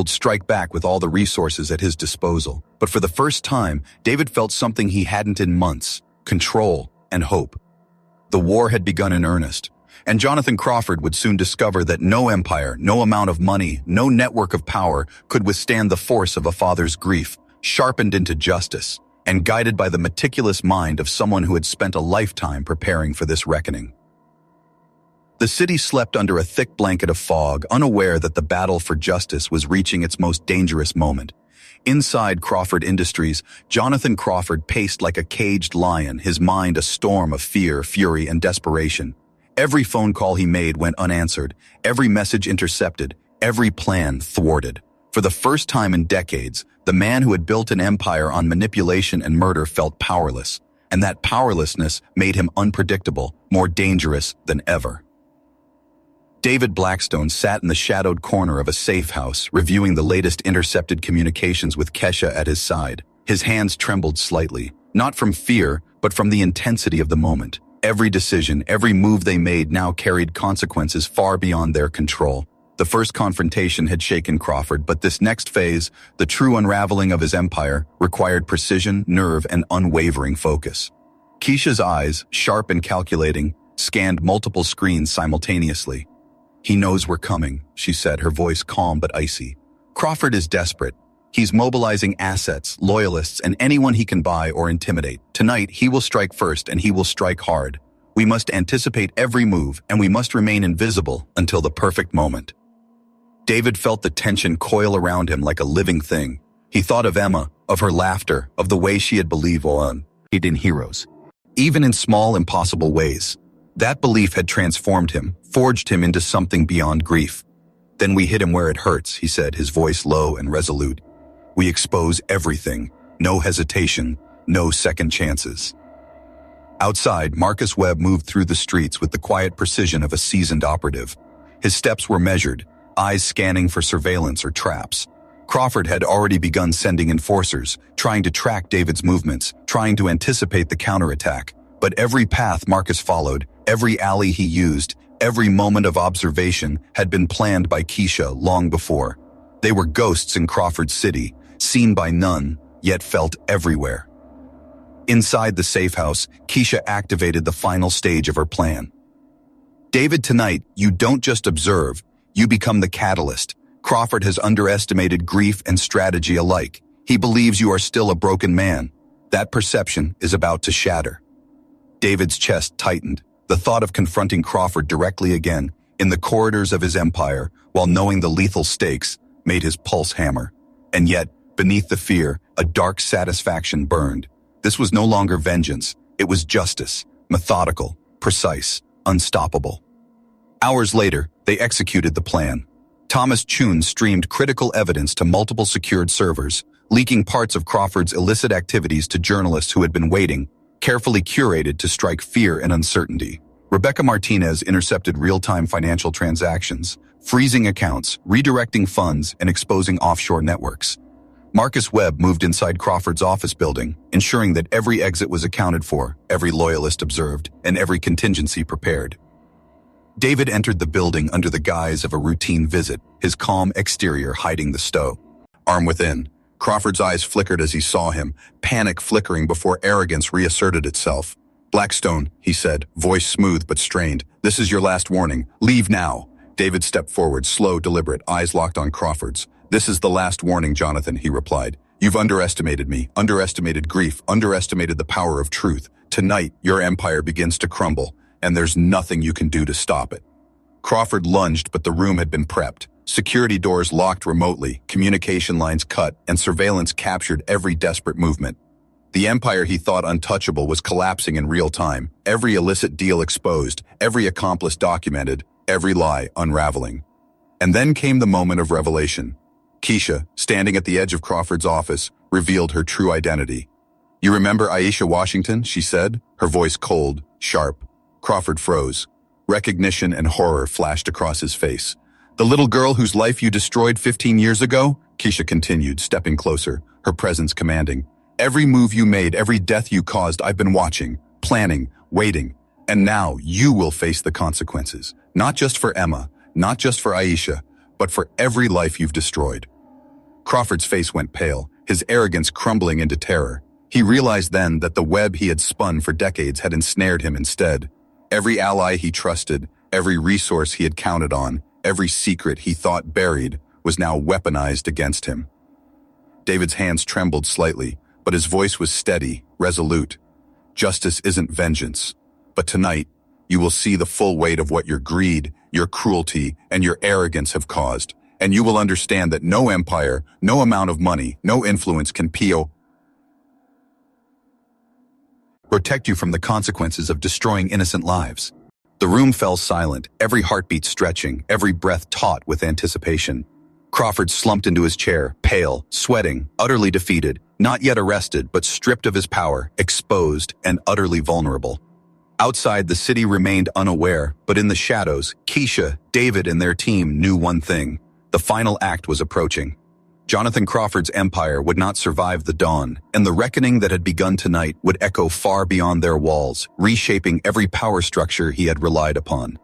Speaker 1: strike back with all the resources at his disposal. But for the first time, David felt something he hadn't in months: control and hope. The war had begun in earnest, and Jonathan Crawford would soon discover that no empire, no amount of money, no network of power could withstand the force of a father's grief, sharpened into justice, and guided by the meticulous mind of someone who had spent a lifetime preparing for this reckoning. The city slept under a thick blanket of fog, unaware that the battle for justice was reaching its most dangerous moment. Inside Crawford Industries, Jonathan Crawford paced like a caged lion, his mind a storm of fear, fury, and desperation. Every phone call he made went unanswered, every message intercepted, every plan thwarted. For the first time in decades, the man who had built an empire on manipulation and murder felt powerless, and that powerlessness made him unpredictable, more dangerous than ever. David Blackstone sat in the shadowed corner of a safe house, reviewing the latest intercepted communications with Kesha at his side. His hands trembled slightly, not from fear, but from the intensity of the moment. Every decision, every move they made now carried consequences far beyond their control. The first confrontation had shaken Crawford, but this next phase, the true unraveling of his empire, required precision, nerve, and unwavering focus. Kesha's eyes, sharp and calculating, scanned multiple screens simultaneously. "He knows we're coming," she said, her voice calm but icy. "Crawford is desperate. He's mobilizing assets, loyalists, and anyone he can buy or intimidate. Tonight, he will strike first, and he will strike hard. We must anticipate every move, and we must remain invisible until the perfect moment." David felt the tension coil around him like a living thing. He thought of Emma, of her laughter, of the way she had believed in heroes, even in small, impossible ways. That belief had transformed him, forged him into something beyond grief. "Then we hit him where it hurts," he said, his voice low and resolute. "We expose everything, no hesitation, no second chances." Outside, Marcus Webb moved through the streets with the quiet precision of a seasoned operative. His steps were measured, eyes scanning for surveillance or traps. Crawford had already begun sending enforcers, trying to track David's movements, trying to anticipate the counterattack. But every path Marcus followed, every alley he used, every moment of observation had been planned by Kesha long before. They were ghosts in Crawford City, seen by none, yet felt everywhere. Inside the safe house, Kesha activated the final stage of her plan. "David, tonight, you don't just observe, you become the catalyst. Crawford has underestimated grief and strategy alike. He believes you are still a broken man. That perception is about to shatter." David's chest tightened. The thought of confronting Crawford directly again, in the corridors of his empire, while knowing the lethal stakes, made his pulse hammer. And yet, beneath the fear, a dark satisfaction burned. This was no longer vengeance. It was justice, methodical, precise, unstoppable. Hours later, they executed the plan. Thomas Chun streamed critical evidence to multiple secured servers, leaking parts of Crawford's illicit activities to journalists who had been waiting, carefully curated to strike fear and uncertainty. Rebecca Martinez intercepted real-time financial transactions, freezing accounts, redirecting funds, and exposing offshore networks. Marcus Webb moved inside Crawford's office building, ensuring that every exit was accounted for, every loyalist observed, and every contingency prepared. David entered the building under the guise of a routine visit, his calm exterior hiding the stow. Arm within, Crawford's eyes flickered as he saw him, panic flickering before arrogance reasserted itself. "Blackstone," he said, voice smooth but strained, "this is your last warning. Leave now." David stepped forward, slow, deliberate, eyes locked on Crawford's. "This is the last warning, Jonathan," he replied. "You've underestimated me, underestimated grief, underestimated the power of truth. Tonight, your empire begins to crumble, and there's nothing you can do to stop it." Crawford lunged, but the room had been prepped. Security doors locked remotely, communication lines cut, and surveillance captured every desperate movement. The empire he thought untouchable was collapsing in real time, every illicit deal exposed, every accomplice documented, every lie unraveling. And then came the moment of revelation. Kesha, standing at the edge of Crawford's office, revealed her true identity. "You remember Kesha Washington?" she said, her voice cold, sharp. Crawford froze. Recognition and horror flashed across his face. "The little girl whose life you destroyed 15 years ago?" Kesha continued, stepping closer, her presence commanding. "Every move you made, every death you caused, I've been watching, planning, waiting. And now you will face the consequences. Not just for Emma, not just for Kesha, but for every life you've destroyed." Crawford's face went pale, his arrogance crumbling into terror. He realized then that the web he had spun for decades had ensnared him instead. Every ally he trusted, every resource he had counted on, every secret he thought buried, was now weaponized against him. David's hands trembled slightly, but his voice was steady, resolute. "Justice isn't vengeance. But tonight, you will see the full weight of what your greed, your cruelty, and your arrogance have caused. And you will understand that no empire, no amount of money, no influence can protect you from the consequences of destroying innocent lives." The room fell silent, every heartbeat stretching, every breath taut with anticipation. Crawford slumped into his chair, pale, sweating, utterly defeated, not yet arrested, but stripped of his power, exposed, and utterly vulnerable. Outside, the city remained unaware, but in the shadows, Kesha, David, and their team knew one thing. The final act was approaching. Jonathan Crawford's empire would not survive the dawn, and the reckoning that had begun tonight would echo far beyond their walls, reshaping every power structure he had relied upon.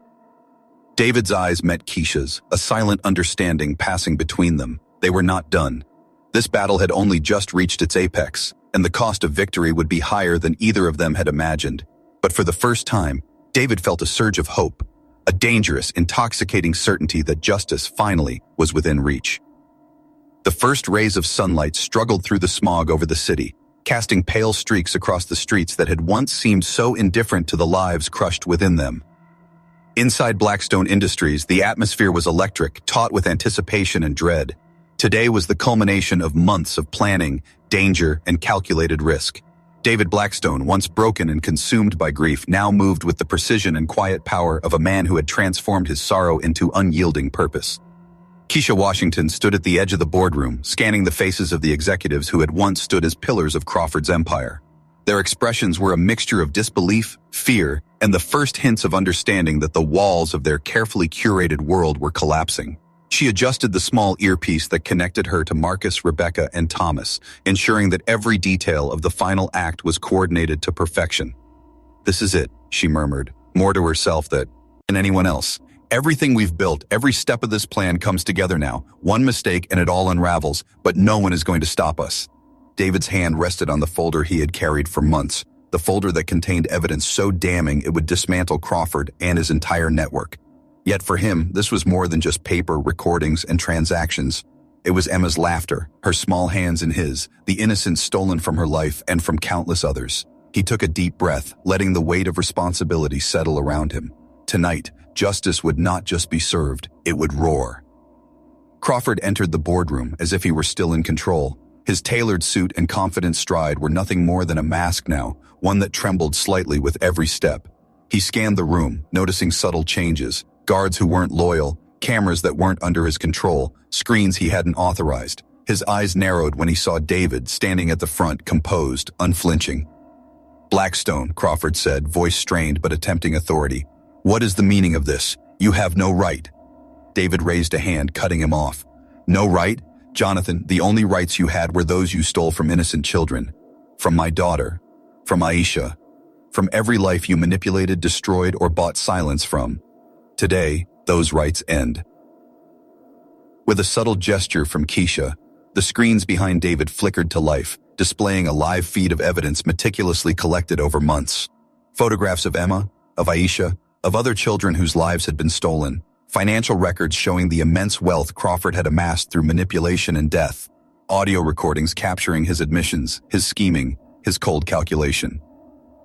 Speaker 1: David's eyes met Kesha's, a silent understanding passing between them. They were not done. This battle had only just reached its apex, and the cost of victory would be higher than either of them had imagined. But for the first time, David felt a surge of hope, a dangerous, intoxicating certainty that justice finally was within reach. The first rays of sunlight struggled through the smog over the city, casting pale streaks across the streets that had once seemed so indifferent to the lives crushed within them. Inside Blackstone Industries, the atmosphere was electric, taut with anticipation and dread. Today was the culmination of months of planning, danger, and calculated risk. David Blackstone, once broken and consumed by grief, now moved with the precision and quiet power of a man who had transformed his sorrow into unyielding purpose. Kesha Washington stood at the edge of the boardroom, scanning the faces of the executives who had once stood as pillars of Crawford's empire. Their expressions were a mixture of disbelief, fear, and the first hints of understanding that the walls of their carefully curated world were collapsing. She adjusted the small earpiece that connected her to Marcus, Rebecca, and Thomas, ensuring that every detail of the final act was coordinated to perfection. "This is it," she murmured, more to herself than anyone else. "Everything we've built, every step of this plan comes together now. One mistake and it all unravels, but no one is going to stop us." David's hand rested on the folder he had carried for months, the folder that contained evidence so damning it would dismantle Crawford and his entire network. Yet for him, this was more than just paper, recordings, and transactions. It was Emma's laughter, her small hands in his, the innocence stolen from her life and from countless others. He took a deep breath, letting the weight of responsibility settle around him. Tonight, justice would not just be served, it would roar. Crawford entered the boardroom as if he were still in control. His tailored suit and confident stride were nothing more than a mask now, one that trembled slightly with every step. He scanned the room, noticing subtle changes, guards who weren't loyal, Cameras that weren't under his control, screens he hadn't authorized. His eyes narrowed when he saw David standing at the front, composed, unflinching. "Blackstone," Crawford said, voice strained but attempting authority. "What is the meaning of this? You have no right." David raised a hand, cutting him off. "No right? Jonathan, the only rights you had were those you stole from innocent children. From my daughter. From Aisha. From every life you manipulated, destroyed, or bought silence from. Today, those rights end." With a subtle gesture from Kesha, the screens behind David flickered to life, displaying a live feed of evidence meticulously collected over months. Photographs of Emma, of Aisha, of other children whose lives had been stolen. Financial records showing the immense wealth Crawford had amassed through manipulation and death. Audio recordings capturing his admissions, his scheming, his cold calculation.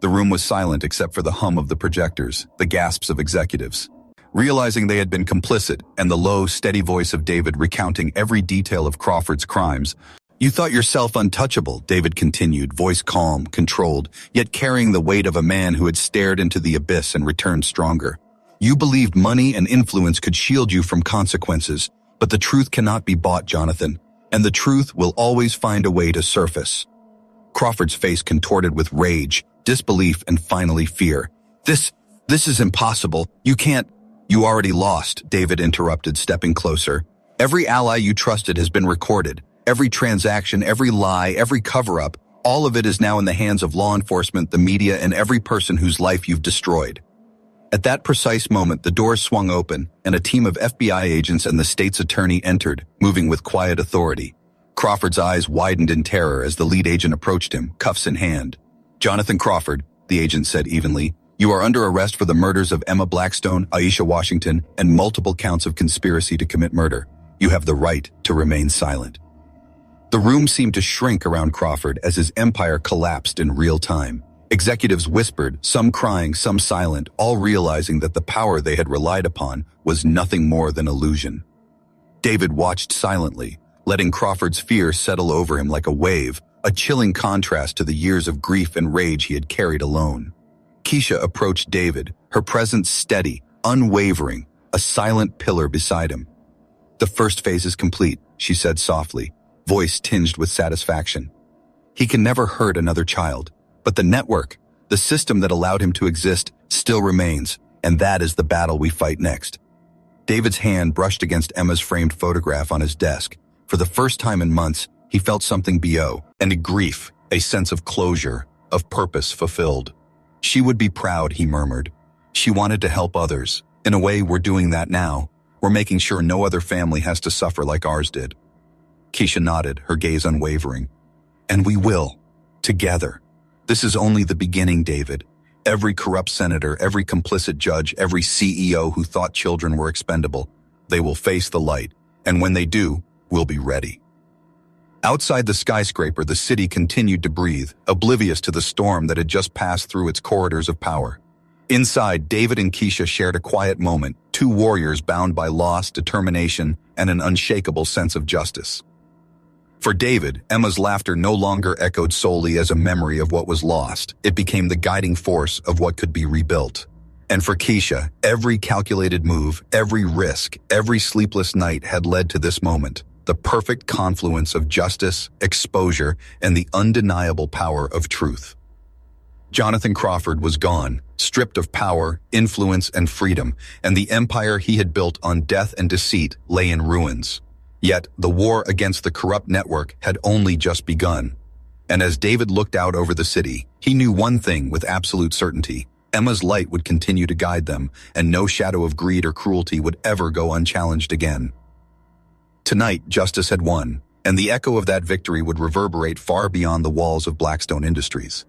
Speaker 1: The room was silent except for the hum of the projectors, the gasps of executives. Realizing they had been complicit, and the low, steady voice of David recounting every detail of Crawford's crimes. "You thought yourself untouchable," David continued, voice calm, controlled, yet carrying the weight of a man who had stared into the abyss and returned stronger. "You believed money and influence could shield you from consequences, but the truth cannot be bought, Jonathan, and the truth will always find a way to surface." Crawford's face contorted with rage, disbelief, and finally fear. This is impossible. You can't." "You already lost," David interrupted, stepping closer. "Every ally you trusted has been recorded. Every transaction, every lie, every cover-up, all of it is now in the hands of law enforcement, the media, and every person whose life you've destroyed." At that precise moment, the doors swung open, and a team of FBI agents and the state's attorney entered, moving with quiet authority. Crawford's eyes widened in terror as the lead agent approached him, cuffs in hand. "Jonathan Crawford," the agent said evenly, "you are under arrest for the murders of Emma Blackstone, Aisha Washington, and multiple counts of conspiracy to commit murder. You have the right to remain silent." The room seemed to shrink around Crawford as his empire collapsed in real time. Executives whispered, some crying, some silent, all realizing that the power they had relied upon was nothing more than illusion. David watched silently, letting Crawford's fear settle over him like a wave, a chilling contrast to the years of grief and rage he had carried alone. Kesha approached David, her presence steady, unwavering, a silent pillar beside him. "The first phase is complete," she said softly, voice tinged with satisfaction. "He can never hurt another child, but the network, the system that allowed him to exist, still remains, and that is the battle we fight next." David's hand brushed against Emma's framed photograph on his desk. For the first time in months, he felt something beyond, and a grief, a sense of closure, of purpose fulfilled. "She would be proud," he murmured. "She wanted to help others. In a way, we're doing that now. We're making sure no other family has to suffer like ours did." Kesha nodded, her gaze unwavering. "And we will. Together. This is only the beginning, David. Every corrupt senator, every complicit judge, every CEO who thought children were expendable, they will face the light. And when they do, we'll be ready." Outside the skyscraper, the city continued to breathe, oblivious to the storm that had just passed through its corridors of power. Inside, David and Kesha shared a quiet moment, two warriors bound by loss, determination, and an unshakable sense of justice. For David, Emma's laughter no longer echoed solely as a memory of what was lost. It became the guiding force of what could be rebuilt. And for Kesha, every calculated move, every risk, every sleepless night had led to this moment, the perfect confluence of justice, exposure, and the undeniable power of truth. Jonathan Crawford was gone, stripped of power, influence, and freedom, and the empire he had built on death and deceit lay in ruins. Yet, the war against the corrupt network had only just begun. And as David looked out over the city, he knew one thing with absolute certainty. Emma's light would continue to guide them, and no shadow of greed or cruelty would ever go unchallenged again. Tonight, justice had won, and the echo of that victory would reverberate far beyond the walls of Blackstone Industries.